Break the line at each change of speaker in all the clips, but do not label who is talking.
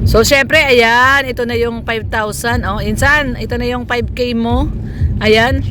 So syempre, ayan, ito na yung 5,000. Oh, insan, ito na yung 5K mo. Ayan.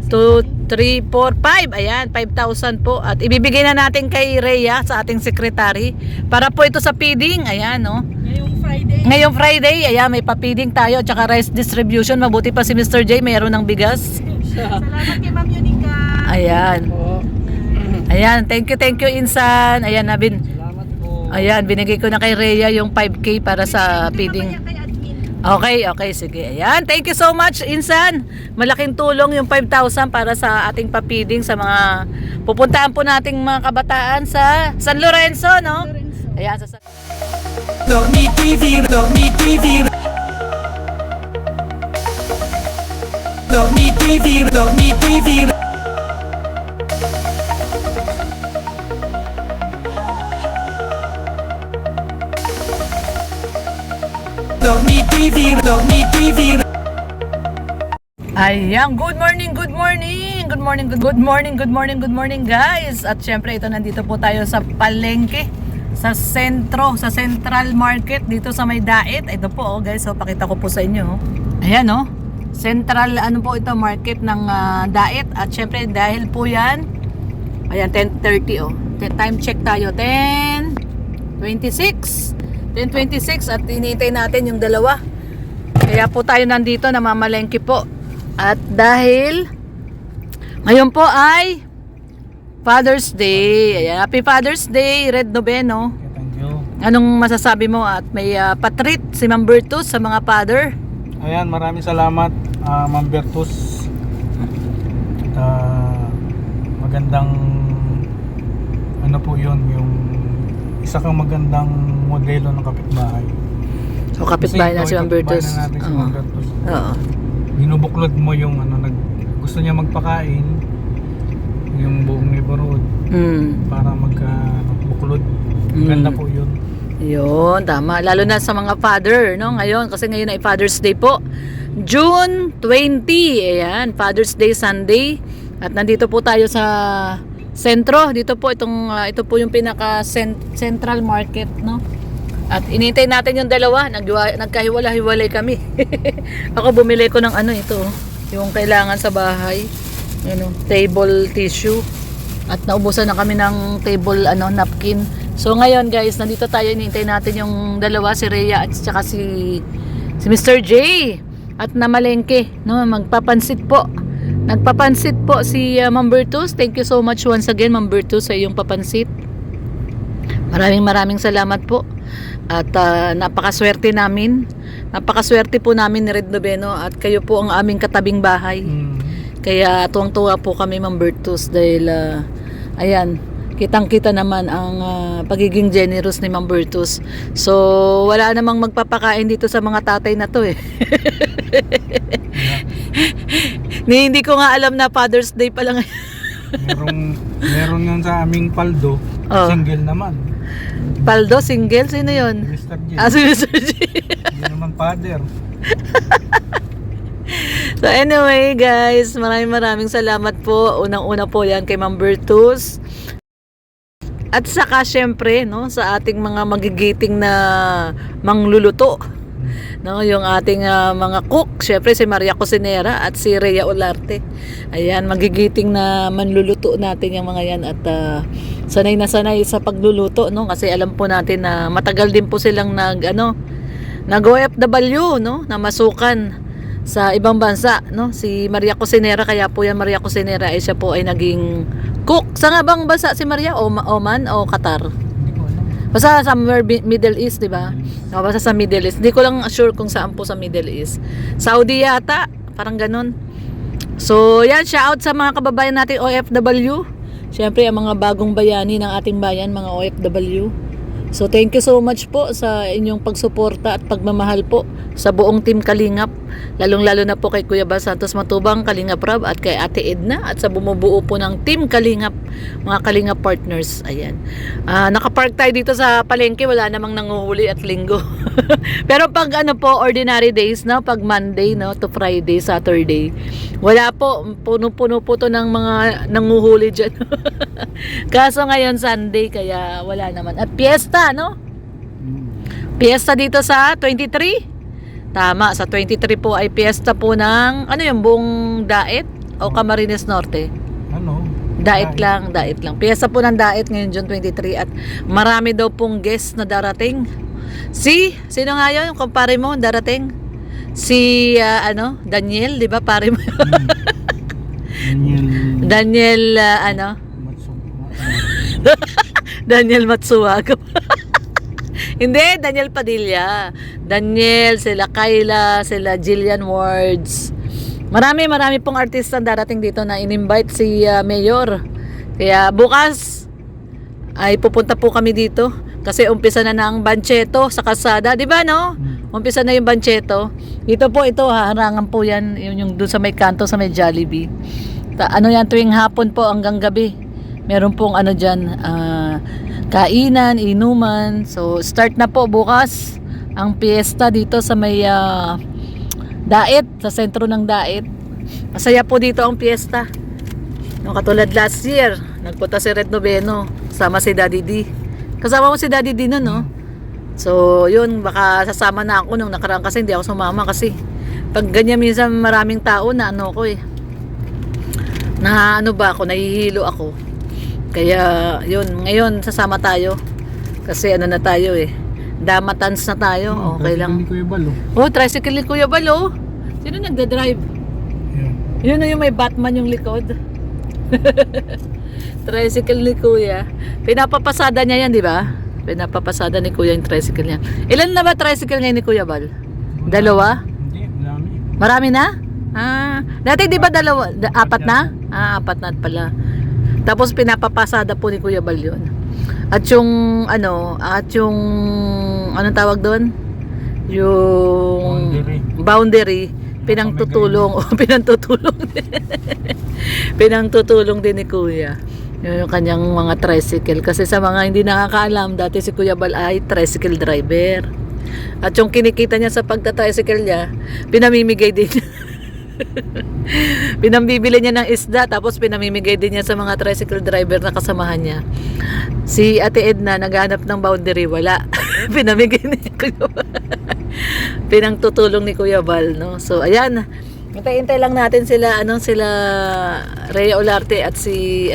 2, 3, 4, 5. Ayan, 5,000 po. At ibibigay na natin kay Rhea sa ating secretary. Para po ito sa feeding. Ayan, no. Ngayong Friday, ayan, may pa-feeding tayo. Tsaka rice distribution. Mabuti pa si Mr. J, mayroon ng bigas.
Salamat kay Ma'am Yunika.
Ayan. Ayan, thank you, Insan. Ayan,
Salamat po.
ayan, binigay ko na kay Rhea yung 5K para sa feeding. Okay, sige. Ayan, thank you so much, Insan. Malaking tulong yung 5,000 para sa ating pa-feeding sa mga pupuntahan po nating mga kabataan sa San Lorenzo, no? Ayan, sa
Dormi TV, Dormi TV. Dormi TV, Dormi TV. Dormi TV, Dormi TV.
Ayan, good morning guys. At syempre ito, nandito po tayo sa palengke, sa sentro, sa Central Market dito sa may Daet. Ito po guys, so pakita ko po sa inyo. Ayan Central po ito, market ng Daet. At syempre dahil po yan, ayan 10:30 time check tayo, 10:26 at hinihintay natin yung dalawa. Kaya po tayo nandito, namamalengke po. At dahil ngayon po ay Father's Day. Ayan, Happy Father's Day, Red Noveno.
Thank you.
Anong masasabi mo? At may patreat si Ma'am Bertus sa mga father.
Ayan, maraming salamat, Ma'am Bertus. Magandang ano po yun, yung isa kang magandang modelo ng kapitbahay.
O kapitbahay na si Ma'am Bertus.
Kapitbahay na natin si Ma'am Bertus.
Oo.
Binubuklod mo yung gusto niya magpakain yung buong neighborhood para magbuklod. Ganda po yun.
Yun, tama. Lalo na sa mga father, no? Ngayon, kasi ngayon ay Father's Day po. June 20. Ayan, Father's Day Sunday. At nandito po tayo sa sentro. Dito po ito po yung pinaka central market, no? At inintay natin yung dalawa. Nagkahiwala-hiwalay kami. Ako bumili ko ng ito, yung kailangan sa bahay. Table tissue. At naubusan na kami ng table napkin. So ngayon guys, nandito tayo, inintay natin yung dalawa, si Rhea at saka si Mr. J. At namalengke, no, magpapansit po. Nagpapansit po si Ma'am Bertus. Thank you so much once again, Ma'am Bertus, sa iyong papansit. Maraming salamat po. At napakaswerte namin. Napakaswerte po namin ni Red Noveno at kayo po ang aming katabing bahay. Kaya tuwang-tuwa po kami, Ma'am Bertus, dahil ayan, kitang-kita naman ang pagiging generous ni Ma'am Bertus. So, wala namang magpapakain dito sa mga tatay na to eh. Hindi ko nga alam na Father's Day pa lang.
meron yun sa aming paldo. Single naman.
Paldo, single? Sino yun?
Mr. J.
Si Mr. J.
Hindi naman father.
So anyway guys, maraming salamat po. Unang-una po yan kay Ma'am Bertus. At saka syempre, no, sa ating mga magigiting na mangluluto. No, yung ating mga cook, syempre si Maria Cocinera at si Rhea Olarte. Ayan, magigiting na manluluto natin yung mga yan at sanay na sanay sa pagluluto, no, kasi alam po natin na matagal din po silang nag-OFW, no, na masukan sa ibang bansa, no, si Maria Cocinera. Kaya po yan, Maria Cocinera ay siya po ay naging cook. Sa nga bang bansa si Maria? Oman o Qatar? Basta somewhere Middle East, di ba? No, basta sa Middle East. Hindi ko lang sure kung saan po sa Middle East. Saudi yata, parang ganun. So, yan, shout out sa mga kababayan natin OFW. Siyempre, ang mga bagong bayani ng ating bayan, mga OFW. So, thank you so much po sa inyong pagsuporta at pagmamahal po sa buong Team Kalingap. Lalong-lalo na po kay Kuya Bal Santos Matubang, Kalingap Rab, at kay Ate Edna, at sa bumubuo po ng Team Kalingap, mga Kalingap partners. Ayan. Nakapark tayo dito sa palengke, wala namang nanguhuli at linggo. Pero pag ordinary days, no, pag Monday, no, to Friday, Saturday, wala po, puno-puno po to ng mga nanguhuli dyan. Kaso ngayon Sunday, kaya wala naman. At piyesta, no? Piyesta dito sa 23? Tama, sa 23 po ay piyesta po ng, ano yung buong Daet o Camarines Norte?
Ano?
Daet lang, Daet lang. Piyesta po ng Daet ngayon June 23 at marami daw pong guests na darating. Sino nga yun? Yung kumpare mo darating? Si, Daniel, di ba? Pare mo.
Daniel
Daniel, Daniel Matsuwaga. Hindi, Daniel Padilla. Daniel, sila Kayla, sila Jillian Wards. Marami pong artista darating dito na in-invite si Mayor. Kaya bukas ay pupunta po kami dito. Kasi umpisa na ng Bancheto sa kalsada. Di ba, no? Umpisa na yung Bancheto. Dito po ito, harangan po yan. Yung doon sa may kanto, sa may Jollibee. Ano yan, tuwing hapon po hanggang gabi. Meron pong dyan, kainan, inuman. So, start na po bukas ang piyesta dito sa may Daet, sa sentro ng Daet. Masaya po dito ang piyesta. No, katulad last year, nagpunta si Red Noveno, sama si Daddy D. Kasama mo si Daddy D nun, no? So, yun, baka sasama na ako nung nakaraan kasi hindi ako sumama kasi pag ganyan minsan maraming tao na ko eh. Na nahihilo ako. Kaya, yun, ngayon sasama tayo. Kasi na tayo eh. Damatans na tayo. Okay lang.
Ni Kuya Bal,
Oh, tricycle ni Kuya Bal, oh. Sino nagda-drive?
Yan.
Yun na yung may Batman yung likod. Tricycle ni Kuya. Pinapapasada niya yan, di ba? Pinapapasada ni Kuya yung tricycle niya. Ilan na ba tricycle ngayon ni Kuya Bal? Dalawa?
Hindi, marami.
Marami na? Dati di ba apat na? Apat na pala. Tapos pinapapasada po ni Kuya Bal yun. At yung anong tawag doon? Yung boundary pinangtutulong pinangtutulong din ni Kuya yung kanyang mga tricycle kasi sa mga hindi nakakaalam dati si Kuya Bal ay tricycle driver at yung kinikita niya sa pagta-tricycle niya pinamimigay din pinambibili niya ng isda tapos pinamimigay din niya sa mga tricycle driver na kasamahan niya. Si Ate Edna naghanap ng boundary, wala. Pinamigay ni Kuya Bal. Pinangtutulong ni Kuya Bal, no? So ayan, hintay-hintay lang natin sila sila Rhea Olarte at si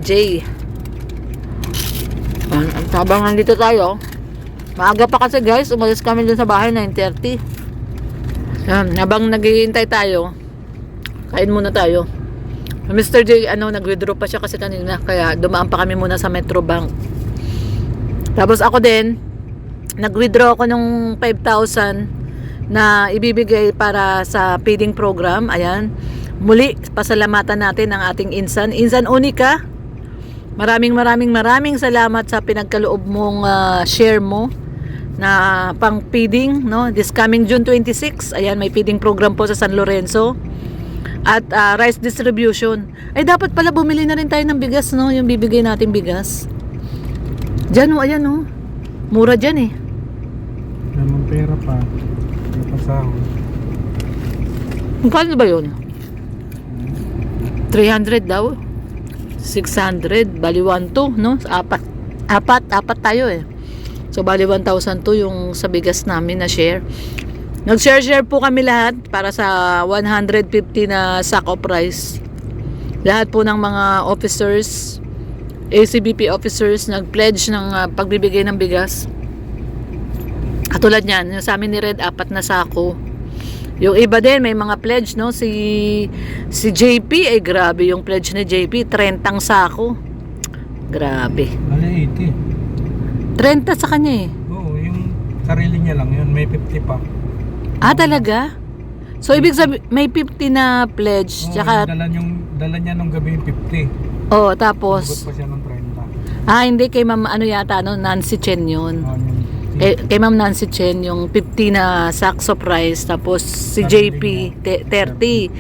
Jay. Habang nandito tayo, maaga pa kasi guys, umalis kami dun sa bahay 9:30. Yan, habang naghihintay tayo, kain muna tayo. Mr. J, nag-withdraw pa siya kasi kanina, kaya dumaan pa kami muna sa Metrobank. Tapos ako din, nag-withdraw ako nung 5,000 na ibibigay para sa feeding program. Ayan. Muli, pasalamatan natin ang ating Insan Unica. Maraming salamat sa pinagkaloob mong share mo na pang feeding, no? This coming June 26, ayan, may feeding program po sa San Lorenzo. At rice distribution. Ay, dapat pala bumili na rin tayo ng bigas, no? Yung bibigay natin bigas. Diyan, ayan, no? Mura dyan, eh.
Naman pera pa. Napasahod.
Magkano ba yun? 300 daw. 600. Bali 1,200, no? Apat tayo, eh. So, bali 1,002 yung sa bigas namin na share. Nag-share po kami lahat para sa 150 na sack of rice. Lahat po ng mga officers, ACBP officers, nag-pledge ng pagbibigay ng bigas. Katulad niyan, yung sa amin ni Red, 4 na sako. Yung iba din, may mga pledge, no? Si JP, ay grabe yung pledge ni JP, 30 sako. Grabe.
Bali 80.
30 sa kanya, eh.
Oo, yung sarili niya lang yun, may 50 pa.
Talaga? So, ibig sabihin, may 50 na pledge.
Oo,
Tsaka,
dala niya nung gabi yung 50.
oh, tapos,
Hugot pa siya ng 30.
hindi, kay Ma'am, Nancy Chen yun.
Yun.
Kay Ma'am Nancy Chen, yung 50 na sacks of rice, tapos si JP, 30.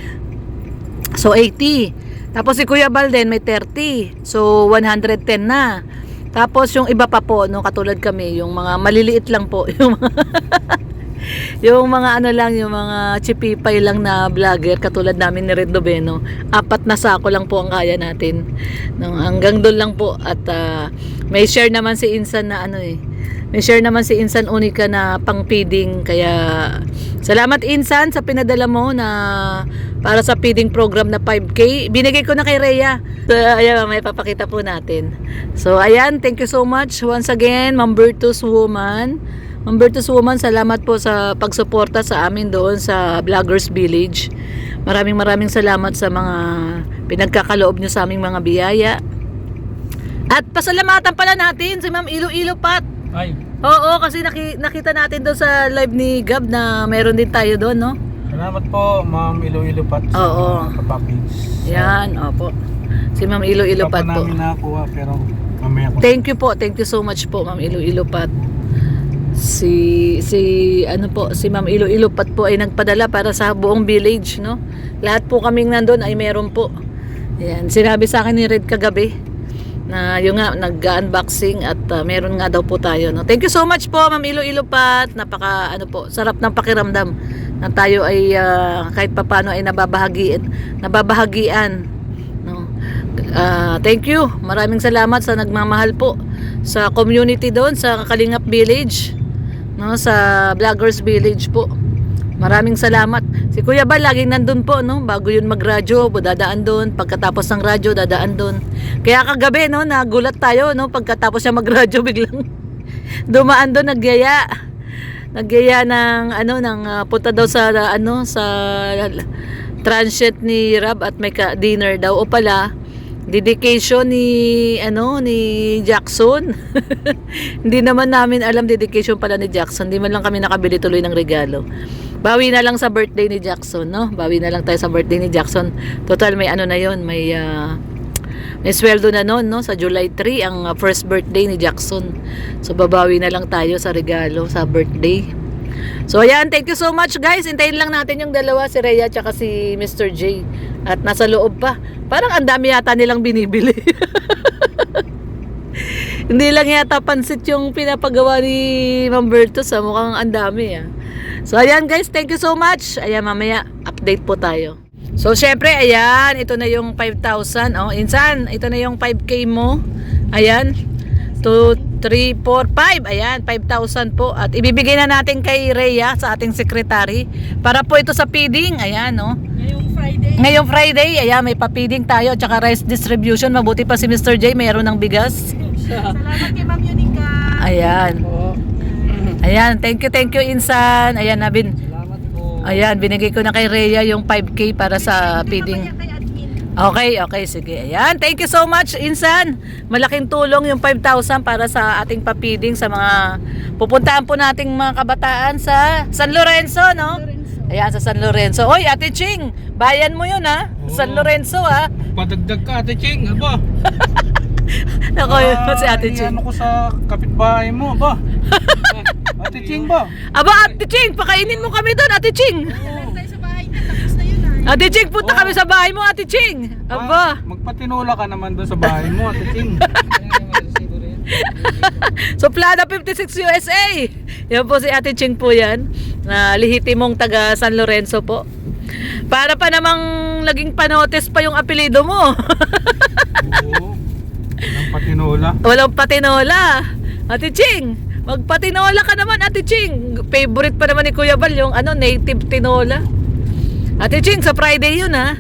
So, 80. Tapos si Kuya Bal din, may 30. So, 110 na. Tapos, yung iba pa po, no, katulad kami, yung mga maliliit lang po, yung mga yung mga yung mga chipipay lang na vlogger katulad namin ni Red Noveno, 4 na sako lang po ang kaya natin, no, hanggang doon lang po. At may share naman si Insan na may share naman si Insan Unica na pang feeding. Kaya salamat Insan sa pinadala mo na para sa feeding program na 5K. Binigay ko na kay Rhea. So ayan, may papakita po natin. So ayan, thank you so much once again Ma'am Bertus Woman. Ma'am Bertus Woman, salamat po sa pagsuporta sa amin doon sa Vloggers Village. Maraming salamat sa mga pinagkakaloob nyo sa aming mga biyaya. At pasalamatan pala natin si Ma'am Iloilo Pat.
Ay,
Oo, kasi nakita natin doon sa live ni Gab na meron din tayo doon, no?
salamat po Ma'am Iloilo Pat sa
Oo.
kapapins.
Yan, opo. Si Ma'am Iloilo Pat po.
namin nakakuha pero mamaya ko.
Thank you po. Thank you so much po, Ma'am Iloilo Pat. Si Ma'am Iloilo Pat po ay nagpadala para sa buong village, no? Lahat po kaming nandun ay meron po. Yan, sinabi sa akin ni Red kagabi na yung nga nag-unboxing at meron nga daw po tayo, no? Thank you so much po, Ma'am Iloilo Pat. Napaka sarap ng pakiramdam na tayo ay kahit papaano ay nababahagian, no? Thank you. Maraming salamat sa nagmamahal po sa community doon sa Kalingap Village, no, sa Vloggers Village po. Maraming salamat. Si Kuya Bal laging nandun po, no, bago yun magradyo, dadaan doon, pagkatapos ng radyo dadaan doon. Kaya kagabi, no, nagulat tayo, no, pagkatapos siya magradyo biglang dumaan doon, nagyaya ng punta daw sa sa transient ni Rab at may dinner daw, o pala dedication ni Jackson. Hindi naman namin alam dedication pala ni Jackson. Hindi man lang kami nakabili tuloy ng regalo. Bawi na lang sa birthday ni Jackson, no? Bawi na lang tayo sa birthday ni Jackson. Total may na yon, may sweldo na noon, no? Sa July 3 ang first birthday ni Jackson. So babawi na lang tayo sa regalo sa birthday. So ayan, thank you so much guys. Hintayin lang natin yung dalawa, si Rhea at si Mr. J. At nasa loob pa. Parang ang dami yata nilang binibili. Hindi lang yata pansit yung pinapagawa ni Ma'am Bertus. Mukhang ang dami. So ayan guys, thank you so much. Ayan, mamaya update po tayo. So syempre, ayan, ito na yung 5,000. Oh, Insan, ito na yung 5K mo. Ayan. 2, 3, 4, 5. Ayan, 5,000 po. At ibibigay na natin kay Rhea sa ating secretary. Para po ito sa feeding. Ayan, no. Ngayong Friday, ayan, may pa-feeding tayo. Tsaka rice distribution. Mabuti pa si Mr. J, mayroon ng bigas.
Salamat kay Ma'am Unica.
Ayan. Ayan, thank you Insan. Ayan,
Salamat po.
ayan, binigay ko na kay Rhea yung 5K para sa feeding.
Kay admin.
Okay, sige. Ayan, thank you so much, Insan. Malaking tulong yung 5,000 para sa ating pa-feeding sa mga pupuntahan po nating mga kabataan sa San Lorenzo, no? Ayan, sa San Lorenzo. Oy, Ate Ching, bayan mo yun, ha? San Lorenzo, ha?
Padagdag ka Ate Ching, aba.
Nako, si Ate Ching.
Ano ko sa kapitbahay mo, aba. Ate Ching ba?
Aba, Ate Ching, pakainin mo kami doon, Ate Ching.
Tayo sa bahay niya, tapos na yun
Ate Ching, punta kami sa bahay mo, Ate Ching. Aba.
Magpatinula ka naman doon sa bahay mo, Ate Ching.
So, Plana 56 USA. Yan po si Ate Ching po yan. Na lihitimong taga San Lorenzo po. Para pa namang naging panotes pa yung apelido mo.
Oo. Walang patinola.
Walang patinola. Ate Ching, magpatinola ka naman, Ate Ching. Favorite pa naman ni Kuya Bal yung native tinola. Ate Ching, sa Friday yun, ha.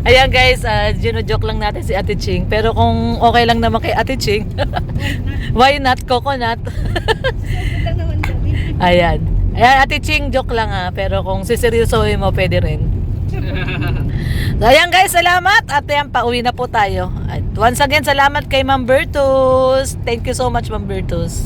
Ayan guys, gino-joke lang natin si Ate Ching. Pero kung okay lang naman kay Ate Ching, why not coconut? Ayan. Ayan, Ate Ching, joke lang, ha. Pero kung siseryosohin mo, pwede rin. So, ayan guys, salamat. At ayan, pauwi na po tayo. At once again, salamat kay Ma'am Bertus. Thank you so much, Ma'am Bertus.